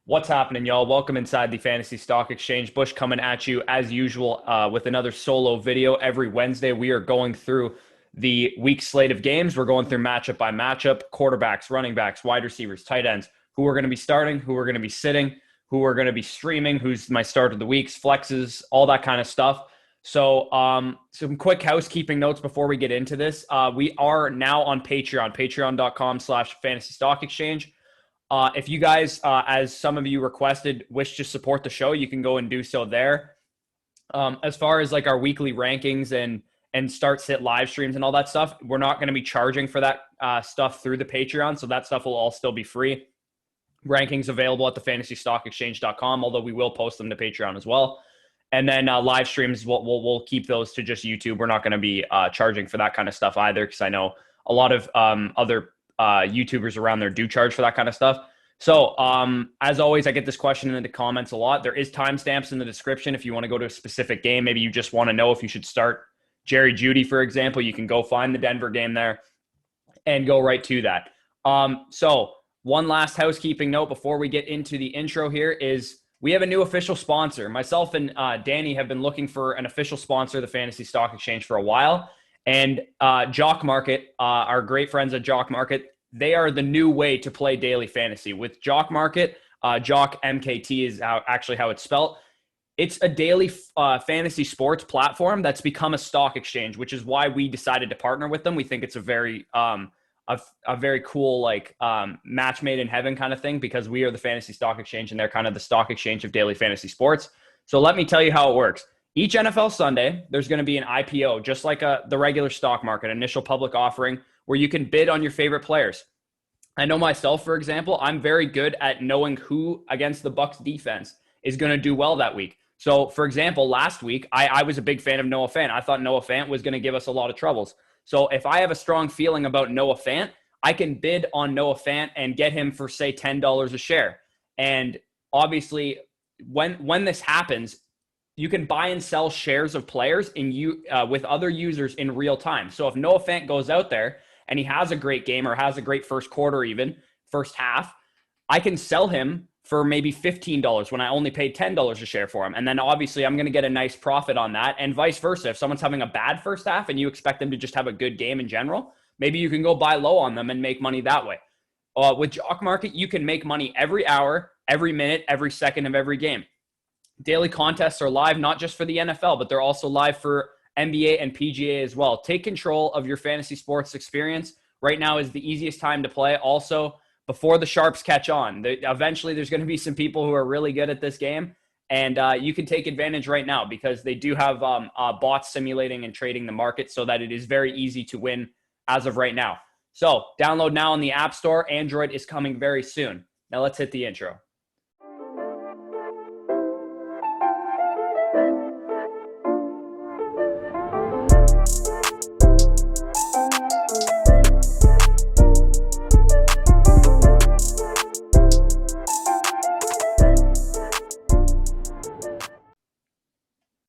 What's happening, y'all? Welcome inside the Fantasy Stock Exchange. Bush coming at you as usual with another solo video. Every Wednesday, we are going through the week slate of games. We're going through matchup by matchup, quarterbacks, running backs, wide receivers, tight ends, who are going to be starting, who are going to be sitting, who are going to be streaming, who's my start of the weeks, flexes, all that kind of stuff. So some quick housekeeping notes before we get into this. We are now on Patreon, patreon.com/fantasy stock exchange. If you guys, as some of you requested, wish to support the show, you can go and do so there. As far as like our weekly rankings and start sit live streams and all that stuff, we're not going to be charging for that stuff through the Patreon, so that stuff will all still be free. Rankings available at thefantasystockexchange.com, although we will post them to Patreon as well. And then live streams, we'll keep those to just YouTube. We're not going to be charging for that kind of stuff either, because I know a lot of other YouTubers around there do charge for that kind of stuff. So as always, I get this question in the comments a lot. There is timestamps in the description if you want to go to a specific game. Maybe you just want to know if you should start Jerry Jeudy, for example. You can go find the Denver game there and go right to that. So one last housekeeping note before we get into the intro here is we have a new official sponsor. Myself and Danny have been looking for an official sponsor of the Fantasy Stock Exchange for a while. And Jock Market, our great friends at Jock Market, they are the new way to play daily fantasy. With Jock Market, Jock MKT is actually how it's spelled. It's a daily fantasy sports platform that's become a stock exchange, which is why we decided to partner with them. We think it's a very cool match made in heaven kind of thing, because we are the Fantasy Stock Exchange and they're kind of the stock exchange of daily fantasy sports. So let me tell you how it works. Each NFL Sunday, there's going to be an IPO, just like the regular stock market, initial public offering, where you can bid on your favorite players. I know myself, for example, I'm very good at knowing who against the Bucs defense is going to do well that week. So, for example, last week, I was a big fan of Noah Fant. I thought Noah Fant was going to give us a lot of troubles. So if I have a strong feeling about Noah Fant, I can bid on Noah Fant and get him for, say, $10 a share. And obviously, when this happens, you can buy and sell shares of players with other users in real time. So if Noah Fant goes out there and he has a great game or has a great first quarter, even first half, I can sell him for maybe $15 when I only paid $10 a share for him. And then obviously I'm going to get a nice profit on that, and vice versa. If someone's having a bad first half and you expect them to just have a good game in general, maybe you can go buy low on them and make money that way. With Jock Market, you can make money every hour, every minute, every second of every game. Daily contests are live, not just for the NFL, but they're also live for NBA and PGA as well. Take control of your fantasy sports experience. Right now is the easiest time to play. Also, before the sharps catch on, eventually there's going to be some people who are really good at this game, and you can take advantage right now because they do have bots simulating and trading the market so that it is very easy to win as of right now. So download now on the App Store. Android is coming very soon. Now let's hit the intro.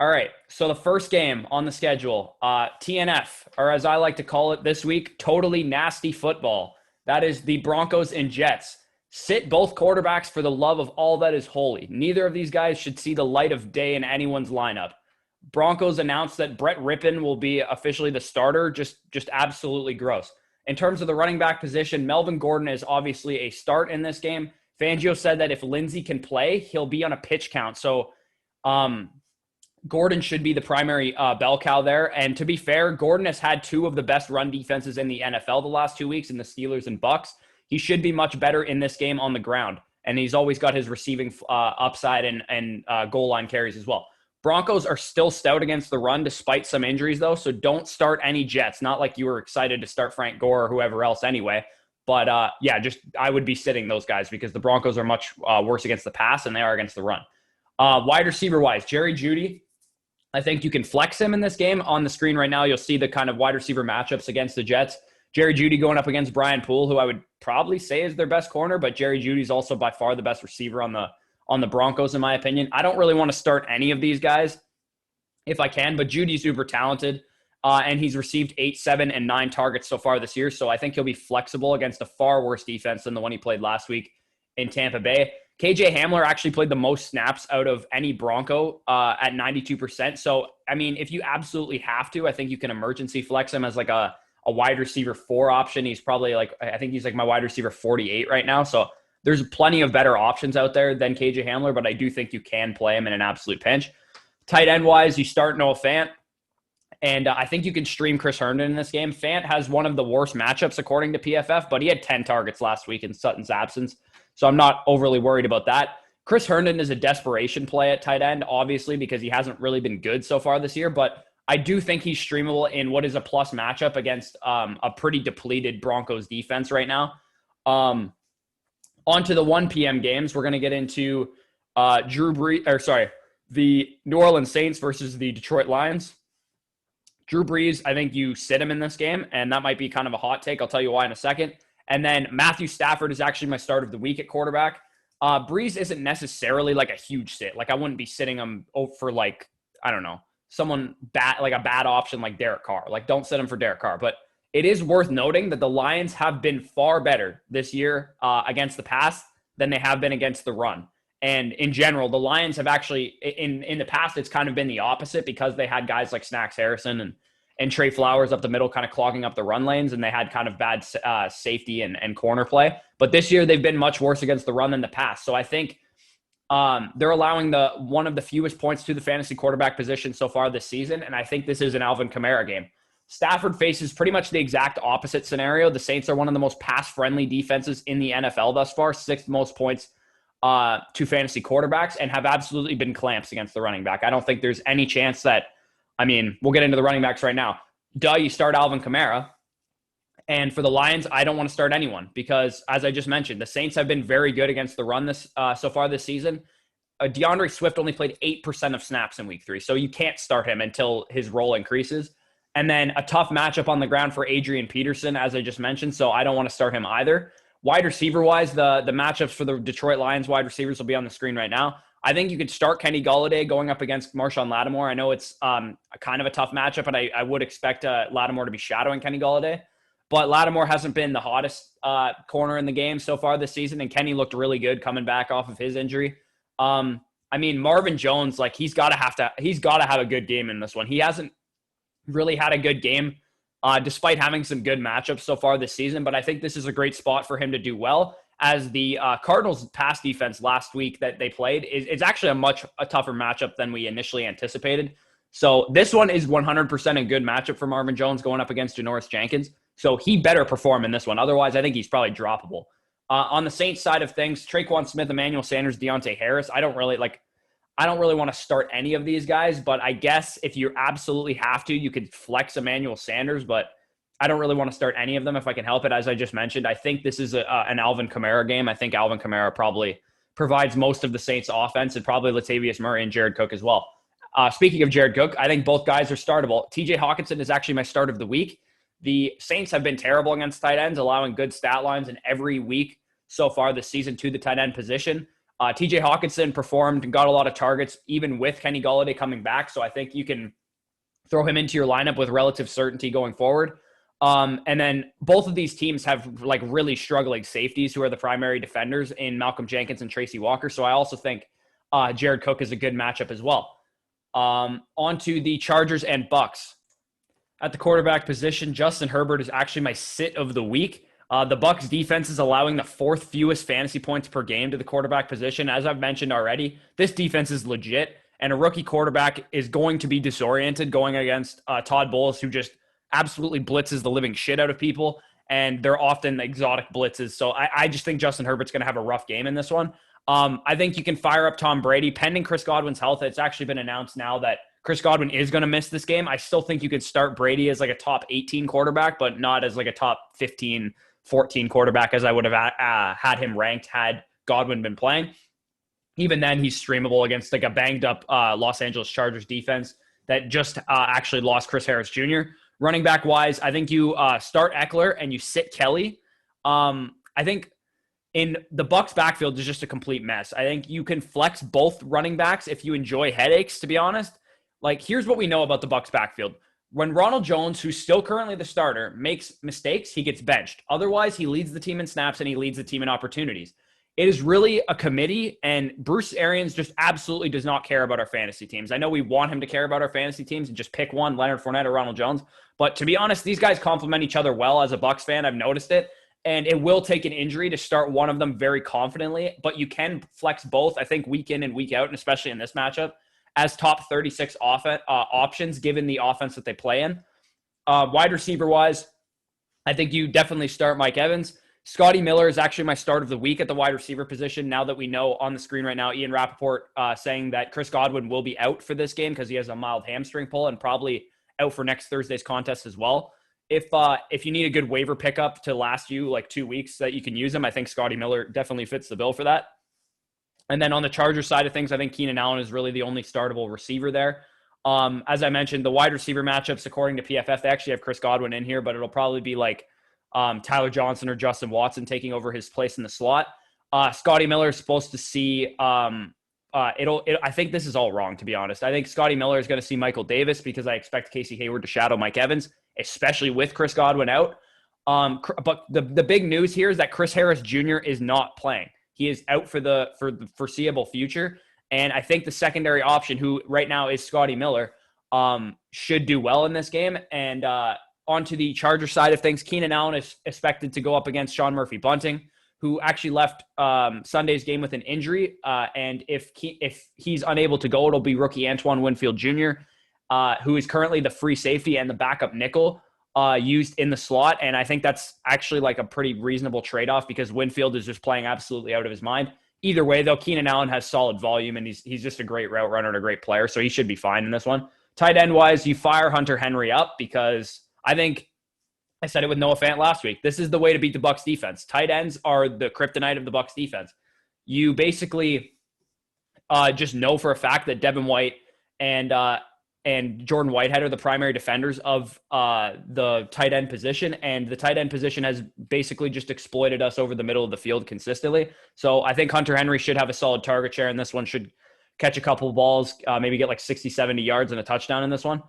All right, so the first game on the schedule, TNF, or as I like to call it this week, totally nasty football. That is the Broncos and Jets. Sit both quarterbacks for the love of all that is holy. Neither of these guys should see the light of day in anyone's lineup. Broncos announced that Brett Rippon will be officially the starter. Just absolutely gross. In terms of the running back position, Melvin Gordon is obviously a start in this game. Fangio said that if Lindsey can play, he'll be on a pitch count. So, Gordon should be the primary bell cow there. And to be fair, Gordon has had two of the best run defenses in the NFL the last 2 weeks in the Steelers and Bucks. He should be much better in this game on the ground. And he's always got his receiving upside and goal line carries as well. Broncos are still stout against the run despite some injuries, though. So don't start any Jets. Not like you were excited to start Frank Gore or whoever else anyway. But I would be sitting those guys because the Broncos are much worse against the pass than they are against the run. Wide receiver-wise, Jerry Jeudy, I think you can flex him in this game. On the screen right now, you'll see the kind of wide receiver matchups against the Jets. Jerry Jeudy going up against Brian Poole, who I would probably say is their best corner, but Jerry Judy's also by far the best receiver on the Broncos, in my opinion. I don't really want to start any of these guys if I can, but Judy's uber talented, and he's received 8, 7, and 9 targets so far this year, so I think he'll be flexible against a far worse defense than the one he played last week in Tampa Bay. KJ Hamler actually played the most snaps out of any Bronco at 92%. So, I mean, if you absolutely have to, I think you can emergency flex him as like a wide receiver 4 option. He's probably like, I think he's like my wide receiver 48 right now. So there's plenty of better options out there than KJ Hamler, but I do think you can play him in an absolute pinch. Tight end wise, you start Noah Fant. And I think you can stream Chris Herndon in this game. Fant has one of the worst matchups according to PFF, but he had 10 targets last week in Sutton's absence. So I'm not overly worried about that. Chris Herndon is a desperation play at tight end, obviously, because he hasn't really been good so far this year. But I do think he's streamable in what is a plus matchup against a pretty depleted Broncos defense right now. On to the 1 p.m. games. We're going to get into the New Orleans Saints versus the Detroit Lions. Drew Brees, I think you sit him in this game, and that might be kind of a hot take. I'll tell you why in a second. And then Matthew Stafford is actually my start of the week at quarterback. Brees isn't necessarily like a huge sit. Like I wouldn't be sitting him for like, I don't know, someone bad, like a bad option like Derek Carr. Like don't sit him for Derek Carr. But it is worth noting that the Lions have been far better this year against the pass than they have been against the run. And in general, the Lions have actually, in the past, it's kind of been the opposite because they had guys like Snacks Harrison and Trey Flowers up the middle kind of clogging up the run lanes, and they had kind of bad safety and corner play. But this year, they've been much worse against the run than the pass. So I think they're allowing one of the fewest points to the fantasy quarterback position so far this season, and I think this is an Alvin Kamara game. Stafford faces pretty much the exact opposite scenario. The Saints are one of the most pass-friendly defenses in the NFL thus far, 6th most points to fantasy quarterbacks, and have absolutely been clamps against the running back. I don't think there's any chance that, I mean, we'll get into the running backs right now. You start Alvin Kamara. And for the Lions, I don't want to start anyone because, as I just mentioned, the Saints have been very good against the run so far this season. DeAndre Swift only played 8% of snaps in week 3, so you can't start him until his role increases. And then a tough matchup on the ground for Adrian Peterson, as I just mentioned, so I don't want to start him either. Wide receiver-wise, the matchups for the Detroit Lions wide receivers will be on the screen right now. I think you could start Kenny Golladay going up against Marshawn Lattimore. I know it's kind of a tough matchup, but I would expect Lattimore to be shadowing Kenny Golladay. But Lattimore hasn't been the hottest corner in the game so far this season, and Kenny looked really good coming back off of his injury. I mean, Marvin Jones, like he's got to have a good game in this one. He hasn't really had a good game despite having some good matchups so far this season, but I think this is a great spot for him to do well, as the Cardinals pass defense last week that they played is actually a tougher matchup than we initially anticipated. So this one is 100% a good matchup for Marvin Jones going up against Janoris Jenkins. So he better perform in this one. Otherwise, I think he's probably droppable. On the Saints side of things, Traquan Smith, Emmanuel Sanders, Deontay Harris, I don't really want to start any of these guys, but I guess if you absolutely have to, you could flex Emmanuel Sanders, but I don't really want to start any of them if I can help it. As I just mentioned, I think this is an Alvin Kamara game. I think Alvin Kamara probably provides most of the Saints offense, and probably Latavius Murray and Jared Cook as well. Speaking of Jared Cook, I think both guys are startable. TJ Hawkinson is actually my start of the week. The Saints have been terrible against tight ends, allowing good stat lines in every week so far this season to the tight end position. TJ Hawkinson performed and got a lot of targets, even with Kenny Golladay coming back. So I think you can throw him into your lineup with relative certainty going forward. And then both of these teams have like really struggling safeties who are the primary defenders in Malcolm Jenkins and Tracy Walker. So I also think Jared Cook is a good matchup as well. On to the Chargers and Bucks. At the quarterback position, Justin Herbert is actually my sit of the week. The Bucks defense is allowing the 4th fewest fantasy points per game to the quarterback position. As I've mentioned already, this defense is legit, and a rookie quarterback is going to be disoriented going against Todd Bowles, who just absolutely blitzes the living shit out of people, and they're often exotic blitzes. So I just think Justin Herbert's going to have a rough game in this one. I think you can fire up Tom Brady pending Chris Godwin's health. It's actually been announced now that Chris Godwin is going to miss this game. I still think you could start Brady as like a top 18 quarterback, but not as like a top 15, 14 quarterback as I would have had him ranked had Godwin been playing. Even then, he's streamable against like a banged up Los Angeles Chargers defense that just actually lost Chris Harris Jr. Running back wise, I think you start Eckler and you sit Kelly. I think in the Bucs backfield is just a complete mess. I think you can flex both running backs if you enjoy headaches, to be honest. Like, here's what we know about the Bucs backfield. When Ronald Jones, who's still currently the starter, makes mistakes, he gets benched. Otherwise, he leads the team in snaps and he leads the team in opportunities. it is really a committee, and Bruce Arians just absolutely does not care about our fantasy teams. I know we want him to care about our fantasy teams and just pick one, Leonard Fournette or Ronald Jones. But to be honest, these guys complement each other well. As a Bucs fan, I've noticed it. And it will take an injury to start one of them very confidently, but you can flex both, I think, week in and week out, and especially in this matchup, as top 36 options, given the offense that they play in. Wide receiver-wise, I think you definitely start Mike Evans. Scotty Miller is actually my start of the week at the wide receiver position. Now that we know on the screen right now, Ian Rappaport saying that Chris Godwin will be out for this game because he has a mild hamstring pull and probably out for next Thursday's contest as well. If you need a good waiver pickup to last you like 2 weeks that you can use him, I think Scotty Miller definitely fits the bill for that. And then on the Chargers side of things, I think Keenan Allen is really the only startable receiver there. As I mentioned, the wide receiver matchups, according to PFF, they actually have Chris Godwin in here, but it'll probably be like Tyler Johnson or Justin Watson taking over his place in the slot. Scotty Miller is supposed to see I think this is all wrong, to be honest. I think Scotty Miller is going to see Michael Davis because I expect Casey Hayward to shadow Mike Evans, especially with Chris Godwin out. But the big news here is that Chris Harris Jr. is not playing. He is out for the foreseeable future. And I think the secondary option, who right now is Scotty Miller, should do well in this game. And onto the Charger side of things, Keenan Allen is expected to go up against Sean Murphy-Bunting, who actually left Sunday's game with an injury. And if he's unable to go, it'll be rookie Antoine Winfield Jr., who is currently the free safety and the backup nickel used in the slot. And I think that's actually like a pretty reasonable trade-off because Winfield is just playing absolutely out of his mind. Either way, though, Keenan Allen has solid volume, and he's just a great route runner and a great player, so he should be fine in this one. Tight end-wise, you fire Hunter Henry up because I think I said it with Noah Fant last week. This is the way to beat the Bucs defense. Tight ends are the kryptonite of the Bucs defense. You basically just know for a fact that Devin White and Jordan Whitehead are the primary defenders of the tight end position, and the tight end position has basically just exploited us over the middle of the field consistently. So I think Hunter Henry should have a solid target share, and this one should catch a couple of balls, maybe get like 60, 70 yards and a touchdown in this one.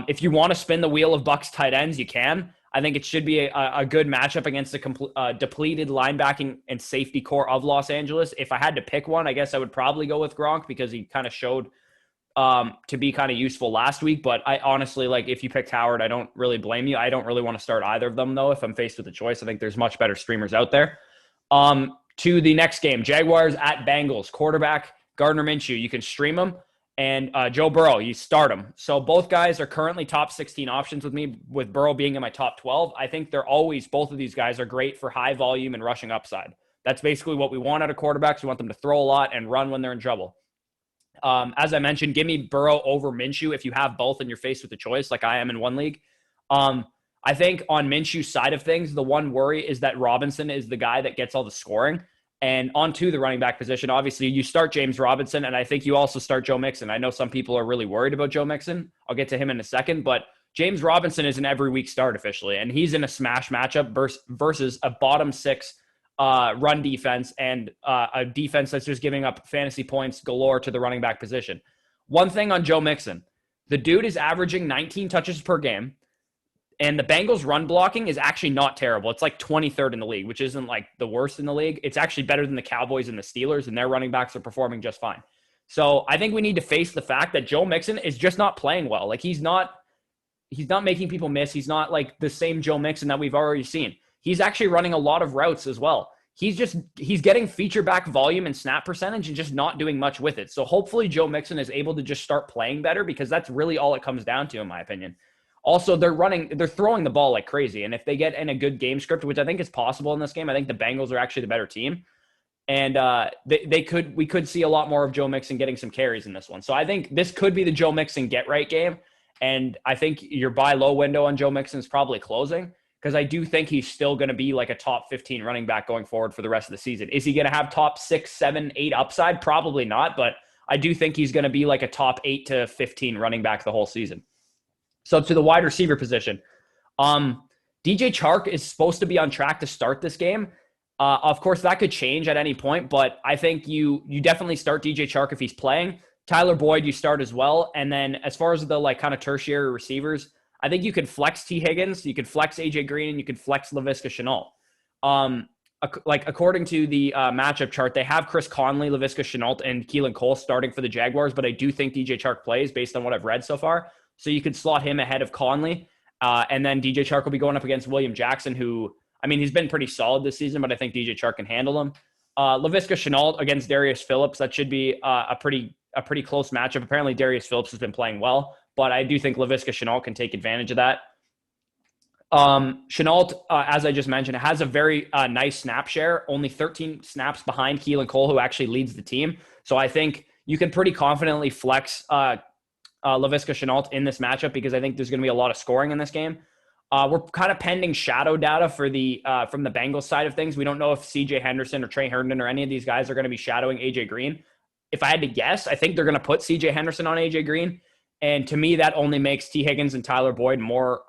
If you want to spin the wheel of Bucs tight ends, you can. I think it should be a good matchup against the depleted linebacking and safety core of Los Angeles. If I had to pick one, I guess I would probably go with Gronk because he kind of showed to be kind of useful last week. But I honestly, like, if you picked Howard, I don't really blame you. I don't really want to start either of them, though, if I'm faced with a choice. I think there's much better streamers out there. To the next game, Jaguars at Bengals. Quarterback, Gardner Minshew. You can stream him. And Joe Burrow, you start him. So both guys are currently top 16 options with me, with Burrow being in my top 12. I think both of these guys are great for high volume and rushing upside. That's basically what we want out of quarterbacks. We want them to throw a lot and run when they're in trouble. As I mentioned, give me Burrow over Minshew if you have both and you're faced with a choice, like I am in one league. I think on Minshew's side of things, the one worry is that Robinson is the guy that gets all the scoring. And onto the running back position, obviously, you start James Robinson, and I think you also start Joe Mixon. I know some people are really worried about Joe Mixon. I'll get to him in a second, but James Robinson is an every week start officially, and he's in a smash matchup versus a bottom six run defense and a defense that's just giving up fantasy points galore to the running back position. One thing on Joe Mixon, the dude is averaging 19 touches per game. And the Bengals run blocking is actually not terrible. It's like 23rd in the league, which isn't like the worst in the league. It's actually better than the Cowboys and the Steelers, and their running backs are performing just fine. So I think we need to face the fact that Joe Mixon is just not playing well. Like he's not making people miss. He's not like the same Joe Mixon that we've already seen. He's actually running a lot of routes as well. He's getting feature back volume and snap percentage and just not doing much with it. So hopefully Joe Mixon is able to just start playing better because that's really all it comes down to, in my opinion. Also, they're throwing the ball like crazy. And if they get in a good game script, which I think is possible in this game, I think the Bengals are actually the better team. And we could see a lot more of Joe Mixon getting some carries in this one. So I think this could be the Joe Mixon get right game. And I think your buy low window on Joe Mixon is probably closing because I do think he's still going to be like a top 15 running back going forward for the rest of the season. Is he going to have top 6, 7, 8 upside? Probably not. But I do think he's going to be like a top 8 to 15 running back the whole season. So to the wide receiver position, DJ Chark is supposed to be on track to start this game. Of course, that could change at any point, but I think you definitely start DJ Chark if he's playing. Tyler Boyd, you start as well. And then as far as the like kind of tertiary receivers, I think you could flex T. Higgins, you could flex AJ Green, and you could flex Laviska Shenault. like according to the matchup chart, they have Chris Conley, Laviska Shenault, and Keelan Cole starting for the Jaguars, but I do think DJ Chark plays based on what I've read so far. So you could slot him ahead of Conley. And then DJ Chark will be going up against William Jackson, who, I mean, he's been pretty solid this season, but I think DJ Chark can handle him. Laviska Shenault against Darius Phillips. That should be a pretty close matchup. Apparently Darius Phillips has been playing well, but I do think Laviska Shenault can take advantage of that. Shenault, as I just mentioned, has a very nice snap share, only 13 snaps behind Keelan Cole, who actually leads the team. So I think you can pretty confidently flex Laviska Shenault in this matchup because I think there's going to be a lot of scoring in this game. We're kind of pending shadow data for the from the Bengals side of things. We don't know if CJ Henderson or Trey Herndon or any of these guys are going to be shadowing AJ Green. If I had to guess, I think they're going to put CJ Henderson on AJ Green. And to me, that only makes T. Higgins and Tyler Boyd more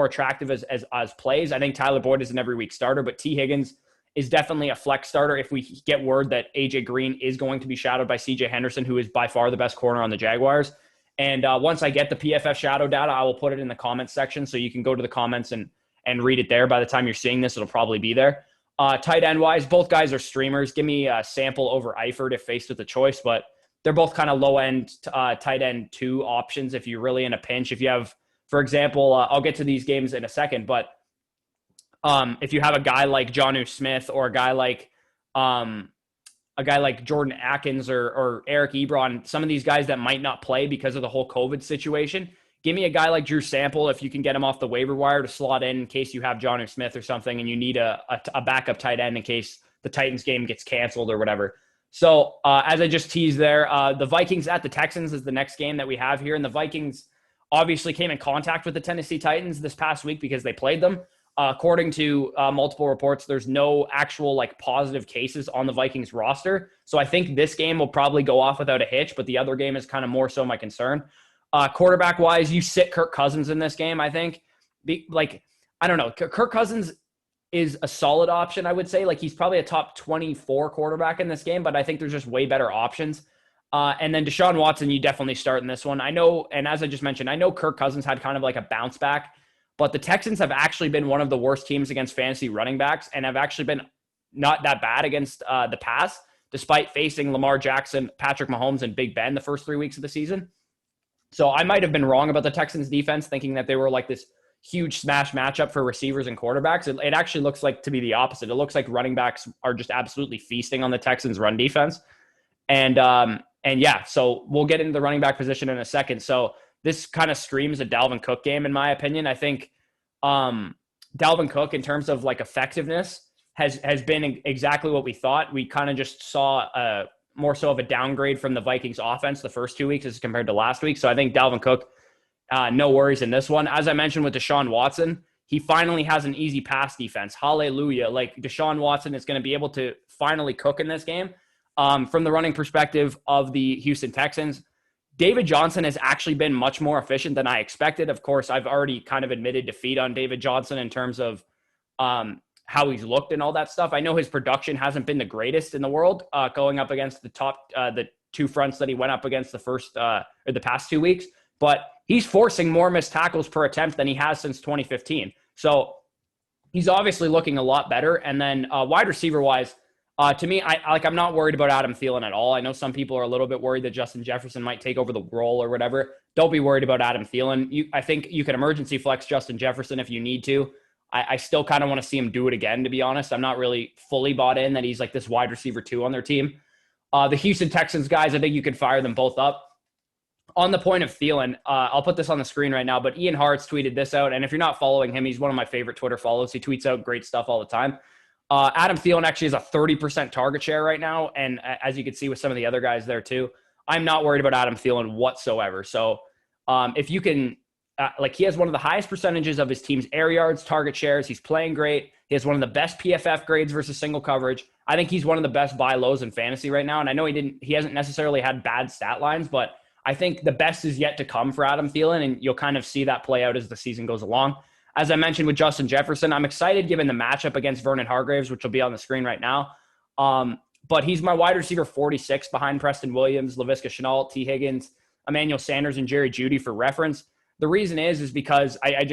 attractive as plays. I think Tyler Boyd is an every week starter, but T. Higgins is definitely a flex starter if we get word that AJ Green is going to be shadowed by CJ Henderson, who is by far the best corner on the Jaguars. And once I get the PFF shadow data, I will put it in the comments section so you can go to the comments and read it there. By the time you're seeing this, it'll probably be there. Tight end wise, both guys are streamers. Give me Sample over Eifert if faced with a choice, but they're both kind of low end tight end 2 options if you're really in a pinch. If you have, for example, I'll get to these games in a second, but if you have a guy like Jonnu Smith or a guy like Jordan Atkins or Eric Ebron, some of these guys that might not play because of the whole COVID situation, give me a guy like Drew Sample if you can get him off the waiver wire to slot in case you have Jonnu Smith or something and you need a backup tight end in case the Titans game gets canceled or whatever. So as I just teased there, the Vikings at the Texans is the next game that we have here. And the Vikings obviously came in contact with the Tennessee Titans this past week because they played them. According to multiple reports, there's no actual like positive cases on the Vikings roster. So I think this game will probably go off without a hitch, but the other game is kind of more so my concern. Quarterback wise, you sit Kirk Cousins in this game, I think. I don't know. Kirk Cousins is a solid option, I would say. Like he's probably a top 24 quarterback in this game, but I think there's just way better options. And then Deshaun Watson, you definitely start in this one. I know, and as I just mentioned, I know Kirk Cousins had kind of like a bounce back, but the Texans have actually been one of the worst teams against fantasy running backs and have actually been not that bad against the pass, despite facing Lamar Jackson, Patrick Mahomes, and Big Ben the first 3 weeks of the season. So I might have been wrong about the Texans defense, thinking that they were like this huge smash matchup for receivers and quarterbacks. It actually looks like to be the opposite. It looks like running backs are just absolutely feasting on the Texans' run defense. And yeah, so we'll get into the running back position in a second. So this kind of screams a Dalvin Cook game, in my opinion. I think Dalvin Cook, in terms of like effectiveness, has been exactly what we thought. We kind of just saw more so of a downgrade from the Vikings offense the first 2 weeks as compared to last week. So I think Dalvin Cook, no worries in this one. As I mentioned with Deshaun Watson, he finally has an easy pass defense. Hallelujah. Like Deshaun Watson is going to be able to finally cook in this game. From the running perspective of the Houston Texans, David Johnson has actually been much more efficient than I expected. Of course, I've already kind of admitted defeat on David Johnson in terms of how he's looked and all that stuff. I know his production hasn't been the greatest in the world going up against the 2 fronts that he went up against the past 2 weeks, but he's forcing more missed tackles per attempt than he has since 2015. So he's obviously looking a lot better. And then wide receiver wise, to me, I'm not worried about Adam Thielen at all. I know some people are a little bit worried that Justin Jefferson might take over the role or whatever. Don't be worried about Adam Thielen. I think you can emergency flex Justin Jefferson if you need to. I still kind of want to see him do it again, to be honest. I'm not really fully bought in that he's like this wide receiver 2 on their team. The Houston Texans guys, I think you can fire them both up. On the point of Thielen, I'll put this on the screen right now, but Ian Hartz tweeted this out. And if you're not following him, he's one of my favorite Twitter follows. He tweets out great stuff all the time. Adam Thielen actually has a 30% target share right now. And as you can see with some of the other guys there too, I'm not worried about Adam Thielen whatsoever. So if you can, he has one of the highest percentages of his team's air yards, target shares. He's playing great. He has one of the best PFF grades versus single coverage. I think he's one of the best buy lows in fantasy right now. And I know he hasn't necessarily had bad stat lines, but I think the best is yet to come for Adam Thielen. And you'll kind of see that play out as the season goes along. As I mentioned with Justin Jefferson, I'm excited given the matchup against Vernon Hargreaves, which will be on the screen right now. But he's my wide receiver 46 behind Preston Williams, Laviska Shenault, T. Higgins, Emmanuel Sanders, and Jerry Jeudy for reference. The reason is because I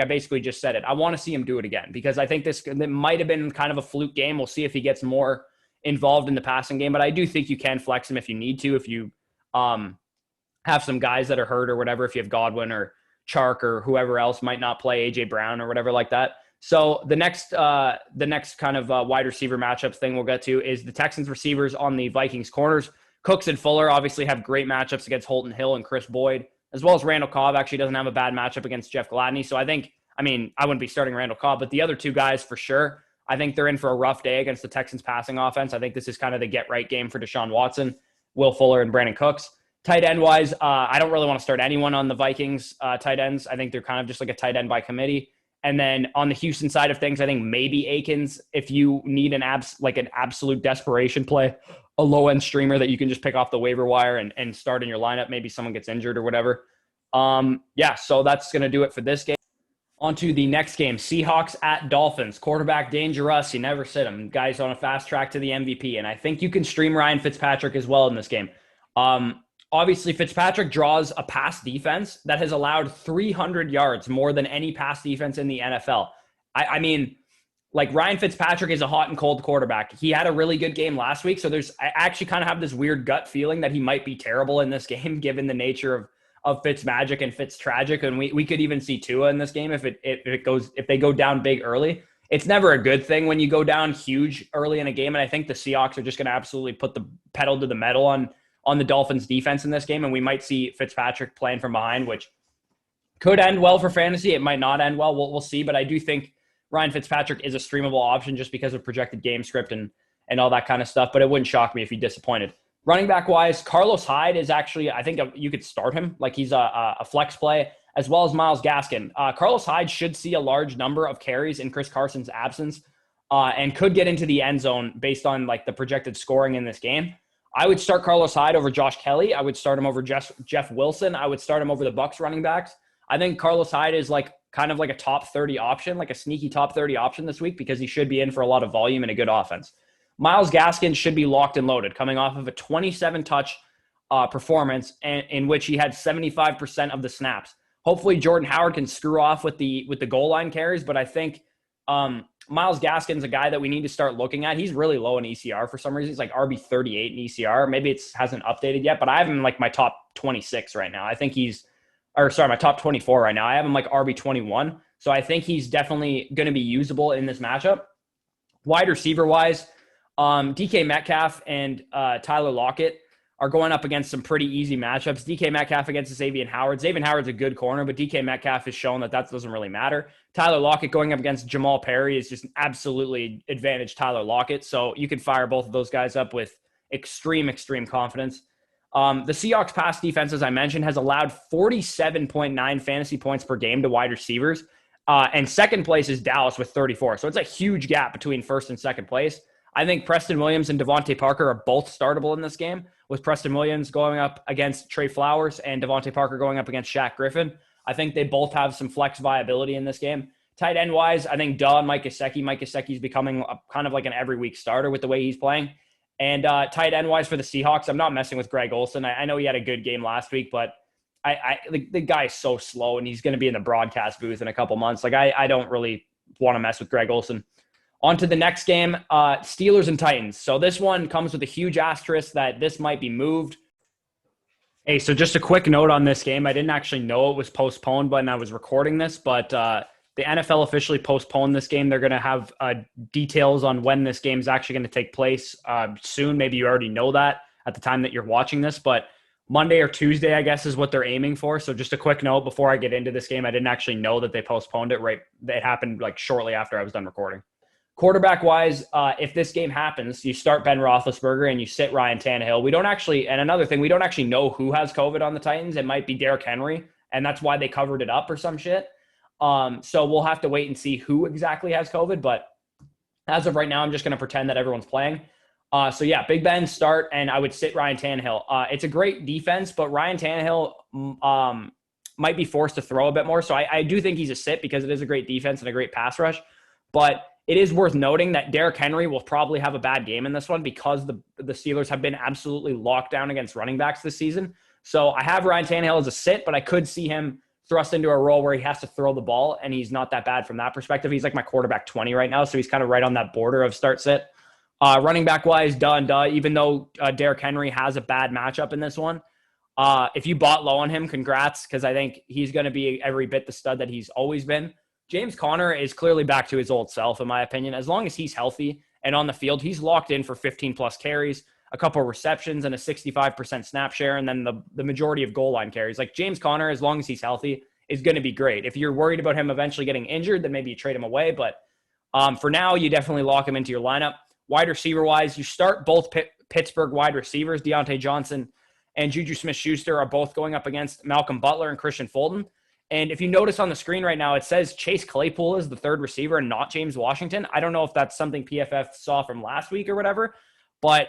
basically just said it. I want to see him do it again because I think it might have been kind of a fluke game. We'll see if he gets more involved in the passing game, but I do think you can flex him if you need to. If you have some guys that are hurt or whatever, if you have Godwin or Chark or whoever else might not play, AJ Brown or whatever like that. So the next kind of wide receiver matchups thing we'll get to is the Texans receivers on the Vikings corners. Cooks and Fuller obviously have great matchups against Holton Hill and Chris Boyd, as well as Randall Cobb actually doesn't have a bad matchup against Jeff Gladney. So I wouldn't be starting Randall Cobb, but the other two guys for sure, I think they're in for a rough day against the Texans passing offense. I think this is kind of the get-right game for Deshaun Watson, Will Fuller, and Brandon Cooks. Tight end-wise, I don't really want to start anyone on the Vikings tight ends. I think they're kind of just like a tight end by committee. And then on the Houston side of things, I think maybe Akins, if you need an absolute desperation play, a low-end streamer that you can just pick off the waiver wire and start in your lineup. Maybe someone gets injured or whatever. So that's going to do it for this game. On to the next game, Seahawks at Dolphins. Quarterback dangerous. You never sit him. Guy's on a fast track to the MVP. And I think you can stream Ryan Fitzpatrick as well in this game. Obviously, Fitzpatrick draws a pass defense that has allowed 300 yards more than any pass defense in the NFL. Ryan Fitzpatrick is a hot and cold quarterback. He had a really good game last week, so I actually kind of have this weird gut feeling that he might be terrible in this game, given the nature of Fitzmagic and Fitztragic, and we could even see Tua in this game if they go down big early. It's never a good thing when you go down huge early in a game, and I think the Seahawks are just going to absolutely put the pedal to the metal on the Dolphins defense in this game, and we might see Fitzpatrick playing from behind, which could end well for fantasy. It might not end well. We'll see, but I do think Ryan Fitzpatrick is a streamable option just because of projected game script and all that kind of stuff, but it wouldn't shock me if he disappointed. Running back wise, Carlos Hyde is actually, I think you could start him. Like he's a flex play, as well as Myles Gaskin. Carlos Hyde should see a large number of carries in Chris Carson's absence and could get into the end zone based on like the projected scoring in this game. I would start Carlos Hyde over Josh Kelly. I would start him over Jeff Wilson. I would start him over the Bucs running backs. I think Carlos Hyde is kind of like a top 30 option, like a sneaky top 30 option this week because he should be in for a lot of volume and a good offense. Myles Gaskin should be locked and loaded, coming off of a 27-touch performance in which he had 75% of the snaps. Hopefully Jordan Howard can screw off with the goal line carries, but I think Myles Gaskin's a guy that we need to start looking at. He's really low in ECR for some reason. He's like RB 38 in ECR. Maybe it hasn't updated yet, but I have him like my top 26 right now. I think my top 24 right now. I have him like RB 21. So I think he's definitely going to be usable in this matchup. Wide receiver wise, DK Metcalf and Tyler Lockett are going up against some pretty easy matchups. DK Metcalf against Xavier Howard. Xavier Howard's a good corner, but DK Metcalf has shown that doesn't really matter. Tyler Lockett going up against Jamal Perry is just absolutely advantage Tyler Lockett. So you can fire both of those guys up with extreme confidence. The Seahawks pass defense, as I mentioned, has allowed 47.9 fantasy points per game to wide receivers. And second place is Dallas with 34. So it's a huge gap between first and second place. I think Preston Williams and Devontae Parker are both startable in this game, with Preston Williams going up against Trey Flowers and Devontae Parker going up against Shaq Griffin. I think they both have some flex viability in this game. Tight end wise, I think Mike Gesicki. Mike Gesicki is becoming kind of like an every week starter with the way he's playing. And tight end wise for the Seahawks, I'm not messing with Greg Olsen. I know he had a good game last week, but the guy is so slow and he's going to be in the broadcast booth in a couple months. I don't really want to mess with Greg Olsen. On to the next game, Steelers and Titans. So this one comes with a huge asterisk that this might be moved. Hey, so just a quick note on this game. I didn't actually know it was postponed when I was recording this, but the NFL officially postponed this game. They're going to have details on when this game is actually going to take place soon. Maybe you already know that at the time that you're watching this, but Monday or Tuesday, I guess, is what they're aiming for. So just a quick note before I get into this game, I didn't actually know that they postponed it. Right, it happened like shortly after I was done recording. Quarterback-wise, if this game happens, you start Ben Roethlisberger and you sit Ryan Tannehill. We don't actually know who has COVID on the Titans. It might be Derrick Henry, and that's why they covered it up or some shit. So we'll have to wait and see who exactly has COVID. But as of right now, I'm just going to pretend that everyone's playing. So yeah, Big Ben start, and I would sit Ryan Tannehill. It's a great defense, but Ryan Tannehill might be forced to throw a bit more. So I do think he's a sit because it is a great defense and a great pass rush. But it is worth noting that Derrick Henry will probably have a bad game in this one because the Steelers have been absolutely locked down against running backs this season. So I have Ryan Tannehill as a sit, but I could see him thrust into a role where he has to throw the ball, and he's not that bad from that perspective. He's like my quarterback 20 right now, so he's kind of right on that border of start sit. Running back wise, even though Derrick Henry has a bad matchup in this one. If you bought low on him, congrats, because I think he's going to be every bit the stud that he's always been. James Conner is clearly back to his old self, in my opinion. As long as he's healthy and on the field, he's locked in for 15-plus carries, a couple of receptions, and a 65% snap share, and then the majority of goal line carries. Like James Conner, as long as he's healthy, is going to be great. If you're worried about him eventually getting injured, then maybe you trade him away. But for now, you definitely lock him into your lineup. Wide receiver-wise, you start both Pittsburgh wide receivers, Deontay Johnson and Juju Smith-Schuster are both going up against Malcolm Butler and Christian Fulton. And if you notice on the screen right now, it says Chase Claypool is the third receiver and not James Washington. I don't know if that's something PFF saw from last week or whatever, but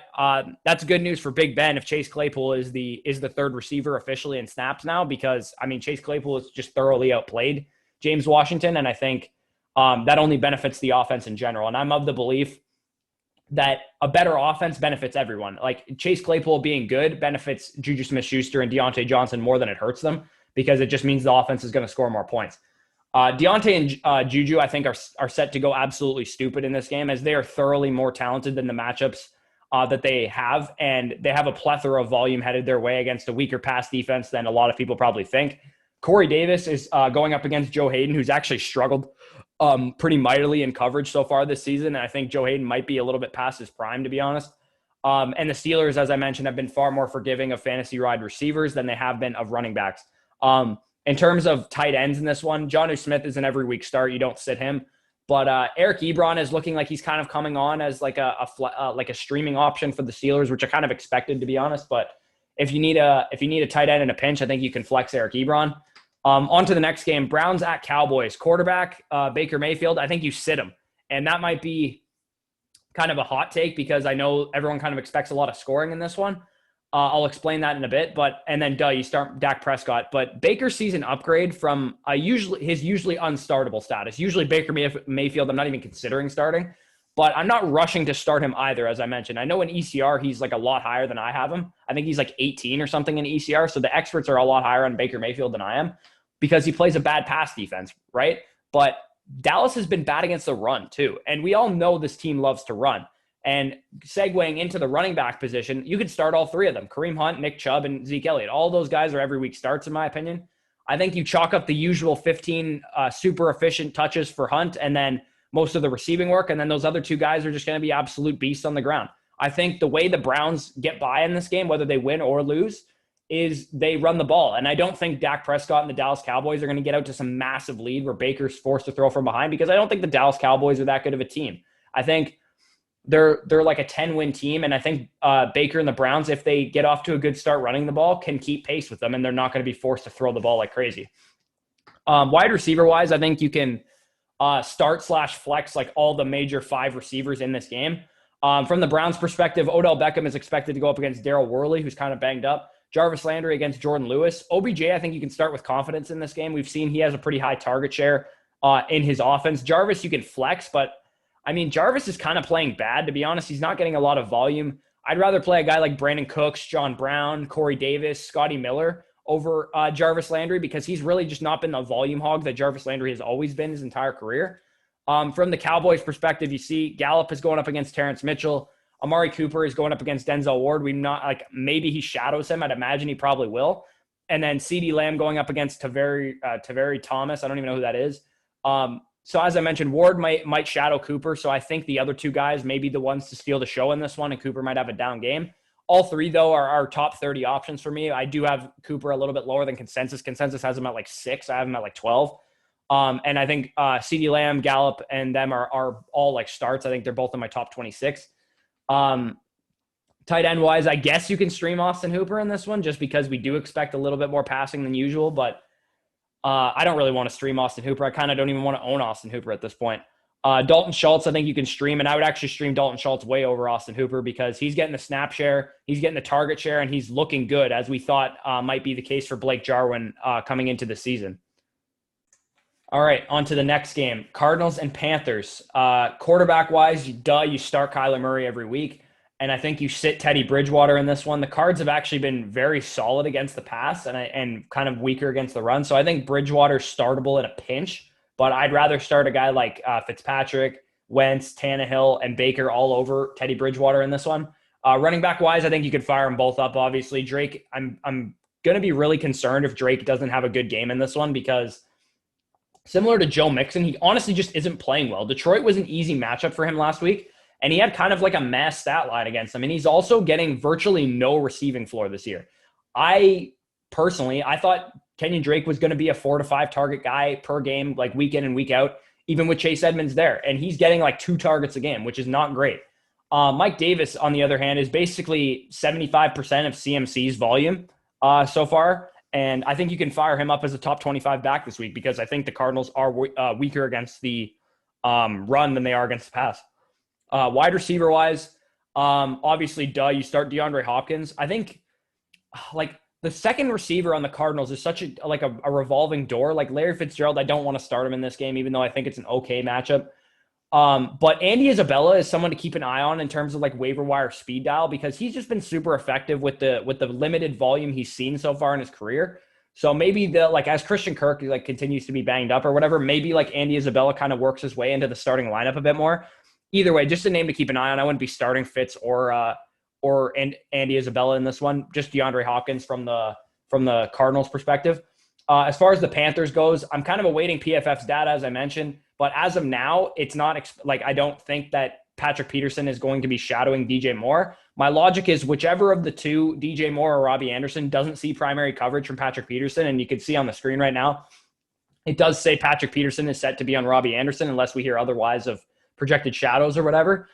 that's good news for Big Ben if Chase Claypool is the third receiver officially in snaps now, because, I mean, Chase Claypool has just thoroughly outplayed James Washington, and I think that only benefits the offense in general. And I'm of the belief that a better offense benefits everyone. Like Chase Claypool being good benefits Juju Smith-Schuster and Deontay Johnson more than it hurts them, because it just means the offense is going to score more points. Deontay and Juju, I think, are set to go absolutely stupid in this game, as they are thoroughly more talented than the matchups that they have, and they have a plethora of volume headed their way against a weaker pass defense than a lot of people probably think. Corey Davis is going up against Joe Hayden, who's actually struggled pretty mightily in coverage so far this season. And I think Joe Hayden might be a little bit past his prime, to be honest. And the Steelers, as I mentioned, have been far more forgiving of fantasy wide receivers than they have been of running backs. In terms of tight ends in this one, Jonnu Smith is an every week start. You don't sit him. But Eric Ebron is looking like he's kind of coming on as like a streaming option for the Steelers, which I kind of expected, to be honest. But if you need a tight end in a pinch, I think you can flex Eric Ebron. On to the next game, Browns at Cowboys. Quarterback, Baker Mayfield, I think you sit him. And that might be kind of a hot take, because I know everyone kind of expects a lot of scoring in this one. I'll explain that in a bit. And then you start Dak Prescott. But Baker sees an upgrade from his usually unstartable status. Usually Baker Mayfield, I'm not even considering starting. But I'm not rushing to start him either, as I mentioned. I know in ECR, he's like a lot higher than I have him. I think he's like 18 or something in ECR. So the experts are a lot higher on Baker Mayfield than I am, because he plays a bad pass defense, right? But Dallas has been bad against the run too. And we all know this team loves to run. And segueing into the running back position, you could start all three of them: Kareem Hunt, Nick Chubb, and Zeke Elliott. All those guys are every week starts, in my opinion. I think you chalk up the usual 15 super efficient touches for Hunt, and then most of the receiving work. And then those other two guys are just going to be absolute beasts on the ground. I think the way the Browns get by in this game, whether they win or lose, is they run the ball. And I don't think Dak Prescott and the Dallas Cowboys are going to get out to some massive lead where Baker's forced to throw from behind, because I don't think the Dallas Cowboys are that good of a team. I think they're like a 10-win team, and I think Baker and the Browns, if they get off to a good start running the ball, can keep pace with them, and they're not going to be forced to throw the ball like crazy. Wide receiver-wise, I think you can start/flex like all the major 5 receivers in this game. From the Browns' perspective, Odell Beckham is expected to go up against Darryl Worley, who's kind of banged up. Jarvis Landry against Jordan Lewis. OBJ, I think you can start with confidence in this game. We've seen he has a pretty high target share in his offense. Jarvis, you can flex, but I mean, Jarvis is kind of playing bad, to be honest. He's not getting a lot of volume. I'd rather play a guy like Brandon Cooks, John Brown, Corey Davis, Scotty Miller over Jarvis Landry, because he's really just not been the volume hog that Jarvis Landry has always been his entire career. From the Cowboys' perspective, you see Gallup is going up against Terrence Mitchell. Amari Cooper is going up against Denzel Ward. Maybe he shadows him. I'd imagine he probably will. And then CeeDee Lamb going up against Taveri Thomas. I don't even know who that is. So as I mentioned, Ward might shadow Cooper. So I think the other two guys may be the ones to steal the show in this one, and Cooper might have a down game. All three, though, are our top 30 options for me. I do have Cooper a little bit lower than consensus. Consensus has him at like 6. I have him at like 12. And I think CeeDee Lamb, Gallup, and them are all like starts. I think they're both in my top 26. Tight end wise, I guess you can stream Austin Hooper in this one, just because we do expect a little bit more passing than usual. But I don't really want to stream Austin Hooper. I kind of don't even want to own Austin Hooper at this point. Dalton Schultz, I think you can stream, and I would actually stream Dalton Schultz way over Austin Hooper, because he's getting the snap share, he's getting the target share, and he's looking good, as we thought might be the case for Blake Jarwin coming into the season. All right, on to the next game, Cardinals and Panthers. Quarterback-wise, you start Kyler Murray every week. And I think you sit Teddy Bridgewater in this one. The Cards have actually been very solid against the pass and kind of weaker against the run. So I think Bridgewater's startable in a pinch, but I'd rather start a guy like Fitzpatrick, Wentz, Tannehill, and Baker all over Teddy Bridgewater in this one. Running back wise, I think you could fire them both up. Obviously, Drake, I'm going to be really concerned if Drake doesn't have a good game in this one because similar to Joe Mixon, he honestly just isn't playing well. Detroit was an easy matchup for him last week. And he had kind of like a mass stat line against him. And he's also getting virtually no receiving floor this year. I thought Kenyon Drake was going to be a 4 to 5 target guy per game, like week in and week out, even with Chase Edmonds there. And he's getting like 2 targets a game, which is not great. Mike Davis, on the other hand, is basically 75% of CMC's volume so far. And I think you can fire him up as a top 25 back this week because I think the Cardinals are weaker against the run than they are against the pass. Wide receiver wise, obviously, you start DeAndre Hopkins. I think like the second receiver on the Cardinals is such a revolving door. Like Larry Fitzgerald, I don't want to start him in this game, even though I think it's an okay matchup. But Andy Isabella is someone to keep an eye on in terms of like waiver wire speed dial because he's just been super effective with the limited volume he's seen so far in his career. So maybe as Christian Kirk continues to be banged up or whatever, maybe like Andy Isabella kind of works his way into the starting lineup a bit more. Either way, just a name to keep an eye on. I wouldn't be starting Fitz or Andy Isabella in this one. Just DeAndre Hopkins from the Cardinals' perspective. As far as the Panthers goes, I'm kind of awaiting PFF's data, as I mentioned. But as of now, it's not I don't think that Patrick Peterson is going to be shadowing DJ Moore. My logic is whichever of the two, DJ Moore or Robbie Anderson, doesn't see primary coverage from Patrick Peterson, and you can see on the screen right now, it does say Patrick Peterson is set to be on Robbie Anderson unless we hear otherwise of projected shadows or whatever.